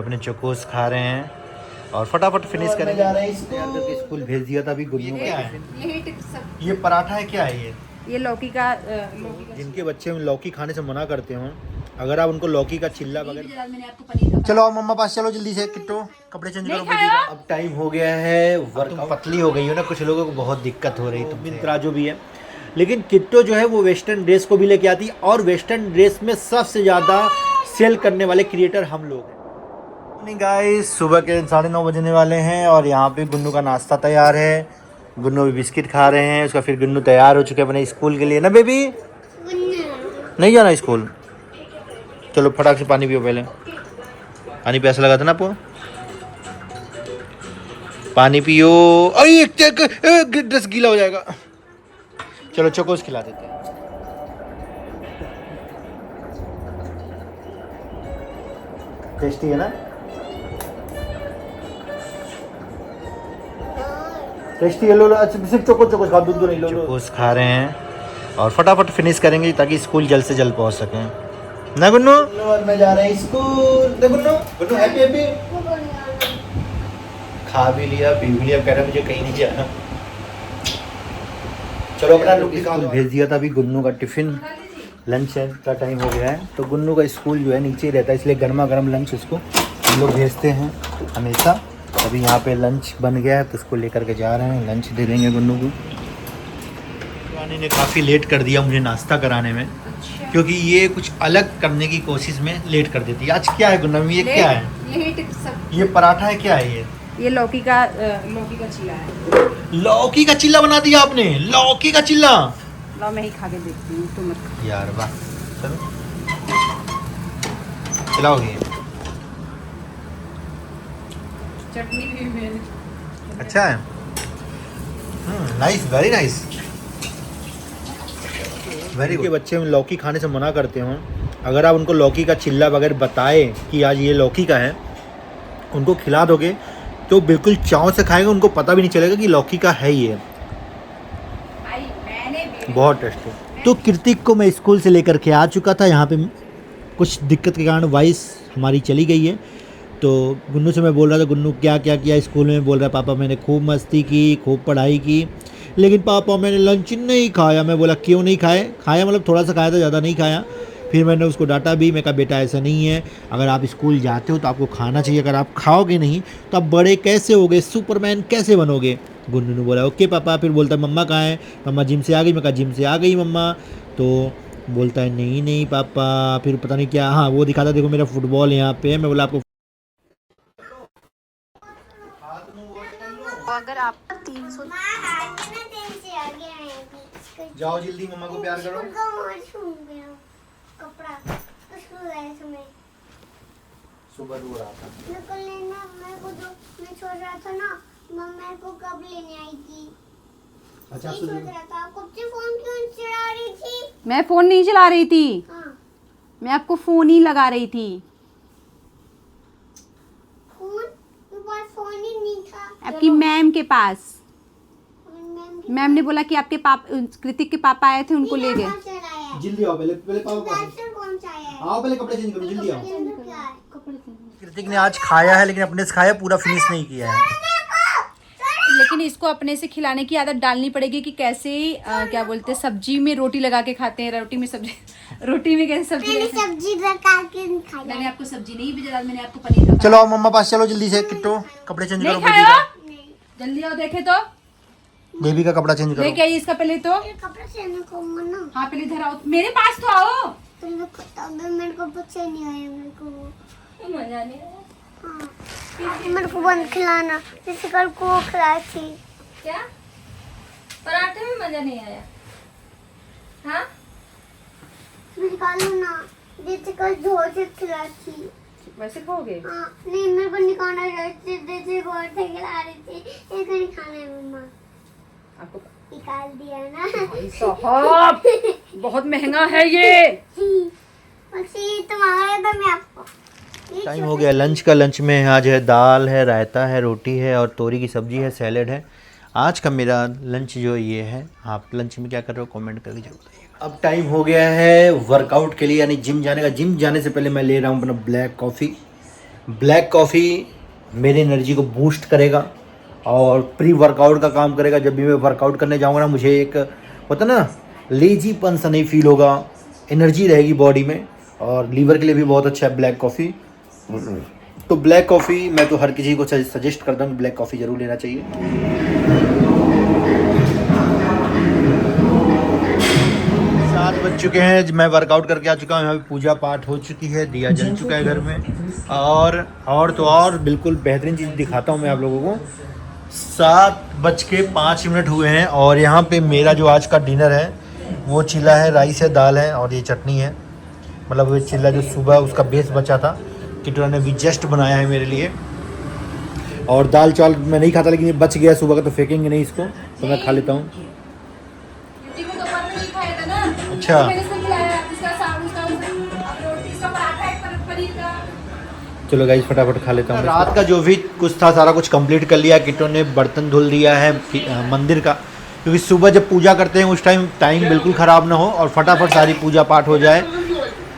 अपने चोकोस खा रहे हैं और फटाफट फिनिश करने जा रहे हैं। इसको तैयार करके स्कूल भेज दिया था। अभी गुन्नू का है, ये पराठा है, क्या है ये लौकी का जिनके बच्चे लौकी खाने से मना करते हो, अगर आप उनको लौकी का चिल्ला वगैरह। चलो आप मम्मा पास चलो जल्दी से, किट्टो कपड़े चेंज करो। अब टाइम हो गया है वर्क। पतली हो गई हो ना, कुछ लोगों को बहुत दिक्कत हो रही है, मिंत्रा जो भी है। लेकिन किट्टो जो है वो वेस्टर्न ड्रेस को भी लेके आती है, और वेस्टर्न ड्रेस में सबसे ज़्यादा सेल करने वाले क्रिएटर हम लोग हैं। गाइस, सुबह के 9:30 बजने वाले हैं और यहाँ पे गुन्नू का नाश्ता तैयार है। गुन्नू भी बिस्किट खा रहे हैं, उसका फिर गुन्नू तैयार हो चुके हैं अपने स्कूल के लिए ना बेबी। नहीं जाना स्कूल, चलो फटाक से पानी पियो। पहले पानी प्यासा लगा था ना आपको, पानी पियो। अरे ड्रेस गीला हो जाएगा। चलो चोकोस खिला देते हैं। टेस्टी है ना, टेस्टी है। लो अच्छा, सिर्फ चोकोस खा, दूध नहीं लो। चोकोस खा रहे हैं और फटाफट फिनिश करेंगे ताकि स्कूल जल्द से जल्द पहुंच सकें ना गुन्नू। और मैं जा रहे हैं school. Gunnu Gunnu happy happy. खा भी लिया पी भी लिया, कह रहा मुझे कहीं नहीं जाना। चलो अपना स्कूल भेज दिया था। अभी गुन्नू का टिफिन लंच का टाइम हो गया है, तो गुन्नू का स्कूल जो है नीचे ही रहता है, इसलिए गर्मा गर्म लंच उसको हम लोग भेजते हैं हमेशा। अभी यहाँ पे लंच बन गया है तो उसको लेकर के जा रहे हैं, लंच दे देंगे गुन्नू को। रानी ने काफ़ी लेट कर दिया मुझे नाश्ता कराने में, क्योंकि ये कुछ अलग करने की कोशिश में लेट कर देती है। आज क्या है गुन्नू, ये क्या है? ये पराठा है, क्या है ये लौकी का चिल्ला है। लौकी का चिल्ला बना दिया आपने? लौकी का चिल्ला लो मैं ही खा के देखती हूँ, तुम मत खा। यार वाह, चलो खिलाओगे? चटनी भी मैंने अच्छा है, nice, very nice, very good. के बच्चे लौकी खाने से मना करते हो, अगर आप उनको लौकी का चिल्ला वगैरह बताए कि आज ये लौकी का है, उनको खिला दोगे तो बिल्कुल चाव से खाएंगे, उनको पता भी नहीं चलेगा कि लौकी का है ये। बहुत टेस्टी। तो कृतिक को मैं स्कूल से लेकर के आ चुका था। यहाँ पे कुछ दिक्कत के कारण वॉइस हमारी चली गई है, तो गुन्नू से मैं बोल रहा था गुन्नू क्या क्या किया स्कूल में। बोल रहा है पापा मैंने खूब मस्ती की, खूब पढ़ाई की, लेकिन पापा मैंने लंच नहीं खाया। मैं बोला क्यों नहीं खाया मतलब थोड़ा सा खाया था, ज़्यादा नहीं खाया। फिर मैंने उसको डांटा भी, मैं कहा बेटा ऐसा नहीं है, अगर आप स्कूल जाते हो तो आपको खाना चाहिए, अगर आप खाओगे नहीं तो आप बड़े कैसे होगे, सुपरमैन कैसे बनोगे। गुन्नू ने बोला ओके पापा। फिर बोलता है मम्मा कहाँ है? मम्मा जिम से आ गई। मैं कहा जिम से आ गई मम्मा। तो बोलता है नहीं नहीं पापा। फिर पता नहीं क्या, हाँ वो दिखाता देखो मेरा फुटबॉल यहाँ पे है। मैं बोला आपको अगर आप 300 जाओ जल्दी मम्मा को प्यार करो। सुबह रो रहा था। मेरे को लेना, मेरे को तो मैं सोच रहा था ना मम्मा को कब लेने आएगी। अच्छा सोच रहा था कब से फोन क्यों चला रही थी? मैं फोन नहीं चला रही थी, हाँ। मैं आपको फोन ही लगा रही थी। फोन? मेरे पास फोन ही नहीं था। आपकी मैम के पास। मैम ने मैम बोला कि आपके कृतिक के पापा आए थे, उनको ले गए। जल्दी आओ, पहले पहले पापा कौन सा है? आओ, पहले कपड़े चेंज करो, जल्दी आओ। क्या है? कृतिक ने आज खाया है, लेकिन अपने से खाया, पूरा फिनिश नहीं किया है। लेकिन इसको अपने से खिलाने की आदत डालनी पड़ेगी कि कैसे क्या बोलते हैं, सब्जी में रोटी लगा के खाते हैं। रोटी में सब्जी रोटी में कैसे सब्जी मैंने सब्जी लगा के खाया। मैंने आपको सब्जी नहीं भेजा, मैंने आपको पनीर। चलो आओ मम्मा पास चलो जल्दी से, किट्टो कपड़े चेंज करो। नहीं खाया? जल्दी आओ, देखे तो बेबी का कपड़ा चेंज करो। लेके आइए इसका पहले तो। कपड़ा चेंज करूंगा ना। हाँ पहले इधर आओ, मेरे पास तो आओ। तुम लोग तब मेरे को बच्चे नहीं आए, मेरे को मजा नहीं आया। हाँ। मेरे को बंद खिलाना, जैसे कल को खिलाई थी। क्या पराठे में मजा नहीं आया? हाँ निकालो ना, जैसे कल जोर से खिलाई थी। वैसे खाओगे? हाँ, नहीं मेरे को निकालना, जैसे जोर से खिला रही थी। एक नहीं खाना है मम्मा, आपको निकाल दिया ना। साहब बहुत महंगा है ये। तुम्हारा तो मैं आपको टाइम हो गया लंच का। लंच में आज है दाल है, रायता है, रोटी है और तोरी की सब्जी है, सैलेड है। आज का मेरा लंच जो ये है। आप लंच में क्या कर रहे हो कमेंट करके जरूर बताइएगा। अब टाइम हो गया है वर्कआउट के लिए, यानी जिम जाने का। जिम जाने से पहले मैं ले रहा हूँ अपना ब्लैक कॉफ़ी। ब्लैक कॉफ़ी मेरी एनर्जी को बूस्ट करेगा और प्री वर्कआउट का काम करेगा। जब भी मैं वर्कआउट करने जाऊँगा ना, मुझे एक होता ना लेजीपन सा नहीं फील होगा, एनर्जी रहेगी बॉडी में, और लीवर के लिए भी बहुत अच्छा है ब्लैक कॉफ़ी। तो ब्लैक कॉफ़ी मैं तो हर किसी को सजेस्ट करता हूँ, ब्लैक कॉफ़ी ज़रूर लेना चाहिए। 7 बज चुके हैं, मैं वर्कआउट करके आ चुका हूँ, यहाँ पे पूजा पाठ हो चुकी है, दिया जल चुका है घर में, और बिल्कुल बेहतरीन चीज़ दिखाता हूँ मैं आप लोगों को। 7:05 हुए हैं और यहाँ पे मेरा जो आज का डिनर है वो चिल्ला है, राइस है, दाल है और ये चटनी है। मतलब वो चिल्ला जो सुबह उसका बेस बचा था, किटोरा ने भी जस्ट बनाया है मेरे लिए। और दाल चावल मैं नहीं खाता, लेकिन ये बच गया सुबह का, तो फेंकेंगे नहीं इसको, तो मैं खा लेता हूँ। अच्छा, चलो गाइस फटाफट खा लेता हूँ। रात का जो भी कुछ था सारा कुछ कंप्लीट कर लिया। किट्टो ने बर्तन धुल दिया है मंदिर का, क्योंकि सुबह जब पूजा करते हैं उस टाइम बिल्कुल ख़राब ना हो और फटाफट सारी पूजा पाठ हो जाए।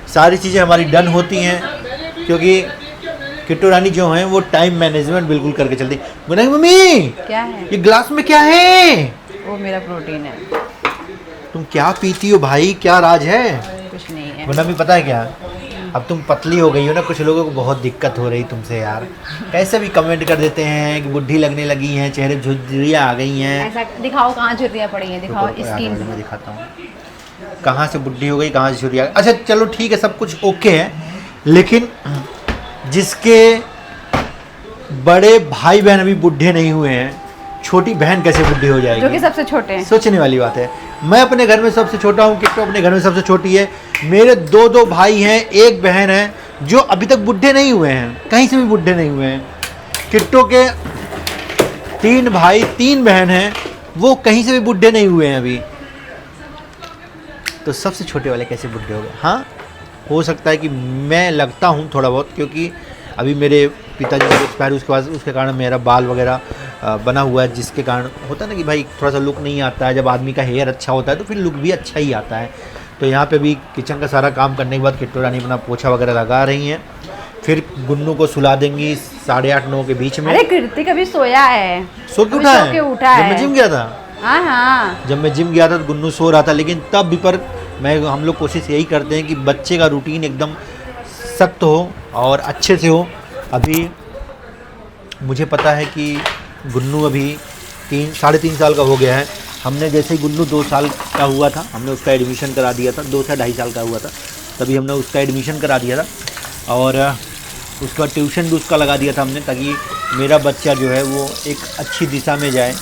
सारी चीज़ें हमारी डन होती हैं, क्योंकि किट्टो रानी जो हैं वो टाइम मैनेजमेंट बिल्कुल करके चलती। बोला मम्मी क्या है ये ग्लास में क्या है? वो मेरा प्रोटीन है। तुम क्या पीती हो भाई, क्या राज है? कुछ नहीं है। बोला भी पता है क्या, अब तुम पतली हो गई हो ना, कुछ लोगों को बहुत दिक्कत हो रही तुमसे यार। कैसे भी कमेंट कर देते हैं कि बुढ़ी लगने लगी हैं, चेहरे पे झुर्रियाँ आ गई हैं। ऐसा दिखाओ कहाँ झुर्रियाँ पड़ी हैं, दिखाओ स्किन। मैं दिखाता हूँ कहाँ से बुढ़ी हो गई, कहाँ से झुर्रियाँ। अच्छा चलो ठीक है, सब कुछ ओके है, लेकिन जिसके बड़े भाई बहन अभी बुढ़े नहीं हुए हैं, छोटी बहन कैसे बुढ़ी हो जाएगी? जो कि सबसे छोटे हैं। सोचने वाली बात है। मैं अपने घर में सबसे छोटा हूँ, किट्टो अपने घर में सबसे छोटी है। मेरे दो भाई हैं, एक बहन है, जो अभी तक बुढ़े नहीं हुए हैं, कहीं से भी बुढ़े नहीं हुए हैं। किट्टो के 3 भाई 3 बहन हैं, वो कहीं से भी बुढ़े नहीं हुए हैं अभी। तो सबसे छोटे वाले कैसे बुढ़े हो गए? हाँ, हो सकता है कि मैं लगता हूँ थोड़ा बहुत, क्योंकि अभी मेरे पिताजी जब एक्सपायर उसके कारण मेरा बाल वगैरह बना हुआ है, जिसके कारण होता है ना कि भाई थोड़ा सा लुक नहीं आता है। जब आदमी का हेयर अच्छा होता है तो फिर लुक भी अच्छा ही आता है। तो यहाँ पे भी किचन का सारा काम करने के बाद किट्टो रानी अपना पोछा वगैरह लगा रही हैं। फिर गुन्नू को सुला देंगी 8:30-9 के बीच में। अरे कृतिक अभी सोया है, सो के उठा है जब मैं जिम गया था। हाँ जब मैं जिम गया था तो गुन्नू सो रहा था, लेकिन तब भी पर हम लोग कोशिश यही करते हैं कि बच्चे का रूटीन एकदम सख्त हो और अच्छे से हो। अभी मुझे पता है कि गुन्नू अभी 3-3.5 साल का हो गया है। हमने जैसे ही गुन्नू 2 साल का हुआ था, हमने उसका एडमिशन करा दिया था। 2 से 2.5 साल का हुआ था तभी हमने उसका एडमिशन करा दिया था, और उसके बाद ट्यूशन भी उसका लगा दिया था हमने, ताकि मेरा बच्चा जो है वो एक अच्छी दिशा में जाए।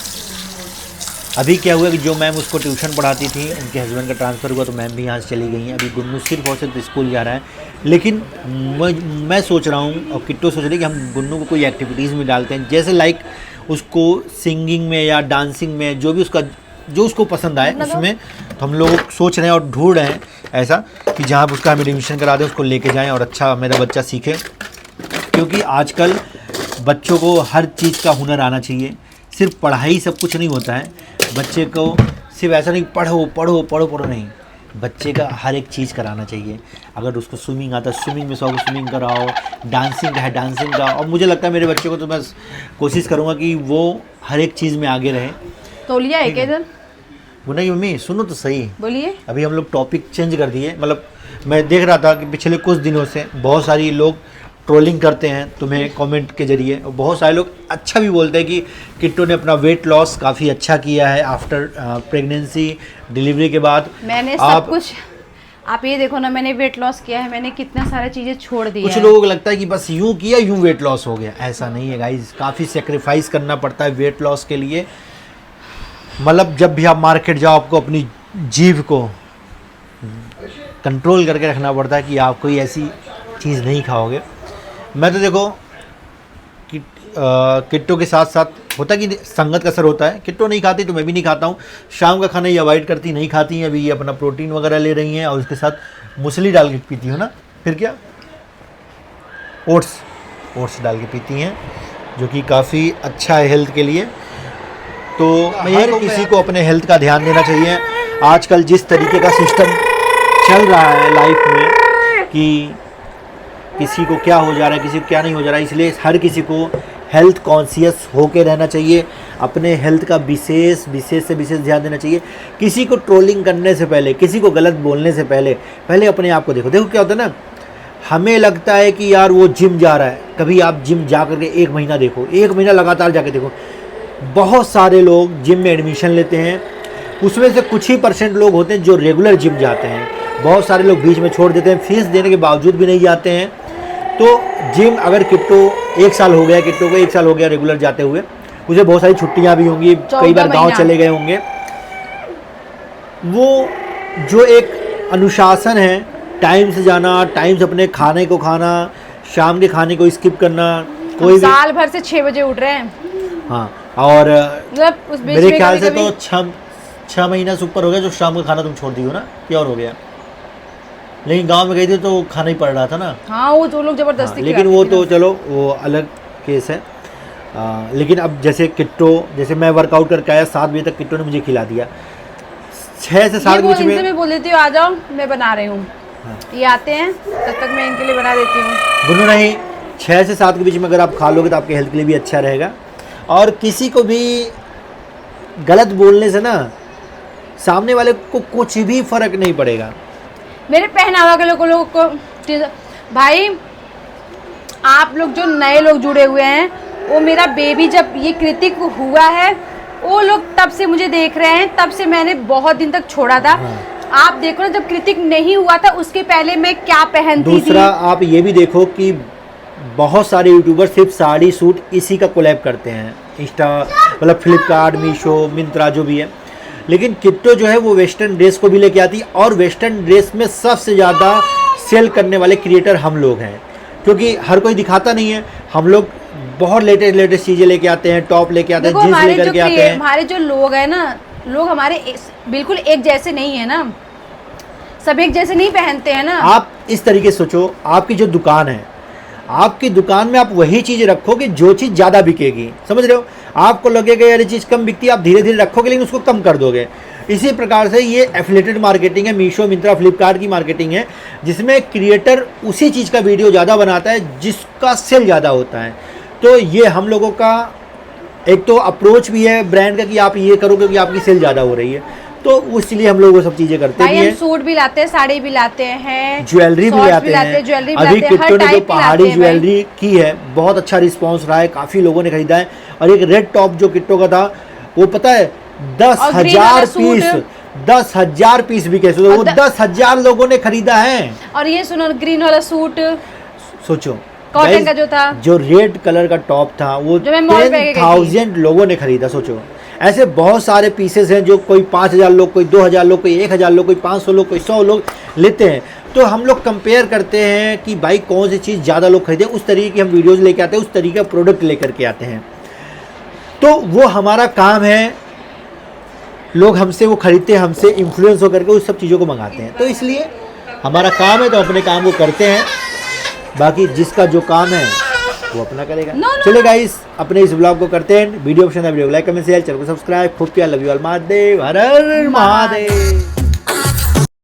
अभी क्या हुआ कि जो मैम उसको ट्यूशन पढ़ाती थी, उनके हस्बैंड का ट्रांसफ़र हुआ तो मैम भी यहाँ से चली गई हैं। अभी गुन्नू सिर्फ और सिर्फ स्कूल जा रहा है। लेकिन मैं सोच रहा हूँ और किट्टो सोच रही है कि हम गुन्नू को कोई एक्टिविटीज़ में डालते हैं, जैसे लाइक उसको सिंगिंग में या डांसिंग में, जो उसको पसंद आए उसमें। तो हम लोग सोच रहे हैं और ढूंढ रहे हैं ऐसा कि जहाँ पर उसका हम एडमिशन करा दें, उसको लेके जाएँ और अच्छा मेरा बच्चा सीखे। क्योंकि आजकल बच्चों को हर चीज़ का हुनर आना चाहिए, सिर्फ पढ़ाई सब कुछ नहीं होता है। बच्चे को सिर्फ ऐसा नहीं पढ़ो नहीं, बच्चे का हर एक चीज़ कराना चाहिए। अगर उसको स्विमिंग आता है, स्विमिंग में 100 स्विमिंग कराओ, डांसिंग का है डांसिंग का। और मुझे लगता है मेरे बच्चे को तो मैं कोशिश करूँगा कि वो हर एक चीज़ में आगे रहे। तौलिया है क्या इधर? वो नहीं मम्मी, सुनो तो सही, बोलिए। अभी हम लोग टॉपिक चेंज कर दिए। मतलब मैं देख रहा था कि पिछले कुछ दिनों से बहुत सारी लोग ट्रोलिंग करते हैं तुम्हें कमेंट के जरिए, और बहुत सारे लोग अच्छा भी बोलते हैं कि किट्टो ने अपना वेट लॉस काफ़ी अच्छा किया है आफ्टर प्रेगनेंसी, डिलीवरी के बाद। मैंने सब कुछ, आप ये देखो ना, मैंने वेट लॉस किया है, मैंने कितना सारा चीज़ें छोड़ दी। कुछ लोगों को लगता है कि बस यूं किया यूं वेट लॉस हो गया, ऐसा नहीं है गाइस। काफ़ी सेक्रीफाइस करना पड़ता है वेट लॉस के लिए। मतलब जब भी आप मार्केट जाओ, आपको अपनी जीभ को कंट्रोल करके रखना पड़ता है कि आप कोई ऐसी चीज़ नहीं खाओगे। मैं तो देखो कि किट्टो के साथ साथ होता कि संगत का असर होता है। किट्टो नहीं खाती तो मैं भी नहीं खाता हूँ। शाम का खाना ये अवॉइड करती, नहीं खाती हैं। अभी ये अपना प्रोटीन वगैरह ले रही हैं और उसके साथ मूसली डाल के पीती हूँ ना, फिर क्या ओट्स डाल के पीती हैं, जो कि काफ़ी अच्छा है हेल्थ के लिए। तो हर किसी को अपने हेल्थ का ध्यान देना चाहिए। आजकल जिस तरीके का सिस्टम चल रहा है लाइफ में कि किसी को क्या हो जा रहा है, किसी को क्या नहीं हो जा रहा है, इसलिए हर किसी को हेल्थ कॉन्शियस होके रहना चाहिए, अपने हेल्थ का विशेष से विशेष ध्यान देना चाहिए। किसी को ट्रोलिंग करने से पहले, किसी को गलत बोलने से पहले अपने आप को देखो। देखो क्या होता है ना, हमें लगता है कि यार वो जिम जा रहा है, कभी आप जिम जा करके 1 महीना देखो, 1 महीना लगातार जाके देखो। बहुत सारे लोग जिम में एडमिशन लेते हैं, उसमें से कुछ ही % लोग होते हैं जो रेगुलर जिम जाते हैं। बहुत सारे लोग बीच में छोड़ देते हैं, फीस देने के बावजूद भी नहीं जाते हैं। तो जिम अगर किट्टो 1 साल हो गया, किट्टो को 1 साल हो गया रेगुलर जाते हुए, उसे बहुत सारी छुट्टियां भी होंगी, कई बार गांव चले गए होंगे। वो जो एक अनुशासन है, टाइम से जाना, टाइम से अपने खाने को खाना, शाम के खाने को स्किप करना, कोई भी साल भर से 6 बजे उठ रहे हैं। हाँ, और मतलब उस बीच मेरे में ख्याल से कभी-कभी तो 6 महीना से ऊपर हो गया जो शाम का खाना तुम छोड़ दी हो ना, क्या और हो गया। लेकिन गांव में गई थी तो खाना ही पड़ रहा था ना। हाँ, वो तो लोग जबरदस्ती लेकिन वो तो चलो वो अलग केस है। लेकिन अब जैसे किट्टो, जैसे मैं वर्कआउट करके आया 7 बजे तक, किट्टो ने मुझे खिला दिया। 6 से 7 के बीच में मैं बोल देती हूँ आ जाओ, मैं बना रही हूँ। ये आते हैं तब तक मैं इनके लिए बना देती हूँ। दोनों नहीं, 6 से 7 के बीच में अगर आप खा लोगे तो आपके हेल्थ के लिए भी अच्छा रहेगा। और किसी को भी गलत बोलने से ना सामने वाले को कुछ भी फर्क नहीं पड़ेगा। मेरे पहनावा के लोगों को भाई, आप लोग जो नए लोग जुड़े हुए हैं, वो मेरा बेबी जब ये कृतिक हुआ है, वो लोग तब से मुझे देख रहे हैं, तब से मैंने बहुत दिन तक छोड़ा था। आप देखो ना, जब कृतिक नहीं हुआ था उसके पहले मैं क्या पहनती थी। दूसरा आप ये भी देखो कि बहुत सारे यूट्यूबर सिर्फ साड़ी सूट इसी का कोलैब करते हैं, इंस्टा मतलब फ्लिपकार्ट, मीशो, मिंत्रा जो भी है। लेकिन किट्टो जो है वो वेस्टर्न ड्रेस को भी लेके आती है, और वेस्टर्न ड्रेस में सबसे ज़्यादा सेल करने वाले क्रिएटर हम लोग हैं, क्योंकि हर कोई दिखाता नहीं है। हम लोग बहुत लेटेस्ट चीज़ें लेके आते हैं, टॉप लेके आते हैं, जीन्स लेकर के आते हैं। हमारे जो लोग हैं ना, लोग हमारे बिल्कुल एक जैसे नहीं है ना, सब एक जैसे नहीं पहनते हैं ना। आप इस तरीके से सोचो, आपकी जो दुकान है, आपकी दुकान में आप वही चीज़ रखोगे जो चीज़ ज़्यादा बिकेगी, समझ रहे हो। आपको लगेगा यार ये चीज़ कम बिकती है, आप धीरे धीरे रखोगे लेकिन उसको कम कर दोगे। इसी प्रकार से ये एफिलिएटेड मार्केटिंग है, मीशो, मिंत्रा, फ्लिपकार्ट की मार्केटिंग है, जिसमें क्रिएटर उसी चीज़ का वीडियो ज़्यादा बनाता है जिसका सेल ज़्यादा होता है। तो ये हम लोगों का एक तो अप्रोच भी है ब्रांड का कि आप ये करोगे कि आपकी सेल ज़्यादा हो रही है, तो उसलिए हम लोग वो सब चीज़ें करते भी हैं। सूट भी लाते हैं, साड़ी भी लाते हैं, ज्वेलरी भी लाते हैं। ज्वेलरी अभी किट्टो ने जो पहाड़ी ज्वेलरी की है, बहुत अच्छा रिस्पांस रहा है, काफ़ी लोगों ने खरीदा है। और एक रेड टॉप जो किट्टो का था, वो पता है 10,000 पीस, 10,000 पीस बिके, तो वो 10,000 लोगों ने खरीदा है। और ये सुनो, ग्रीन वाला सूट, सोचो कॉटन का जो था, जो रेड कलर का टॉप था, वो 10,000 लोगों ने खरीदा। सोचो, ऐसे बहुत सारे पीसेस हैं जो कोई 5,000 लोग, कोई 2,000 लोग, कोई 1,000 लोग, कोई 500 लोग, कोई 100 लोग लेते हैं। तो हम लोग कंपेयर करते हैं कि भाई कौन सी चीज़ ज़्यादा लोग खरीदे, उस तरीके की हम वीडियोज़ लेके आते हैं, उस तरीके का प्रोडक्ट लेकर के आते हैं। तो वो हमारा काम है, लोग हमसे वो खरीदते हैं, हमसे इन्फ्लुएंस होकर के उस सब चीज़ों को मंगाते हैं। तो इसलिए हमारा काम है तो अपने काम को करते हैं, बाकी जिसका जो काम है वो अपना करेगा। चलिए गाइस, अपने इस ब्लॉग को करते हैं। वीडियो पसंद है वीडियो को लाइक, कमेंट, शेयर, चैनल को सब्सक्राइब। खूब प्यार, love you all, Mahadev, her her Mahadev.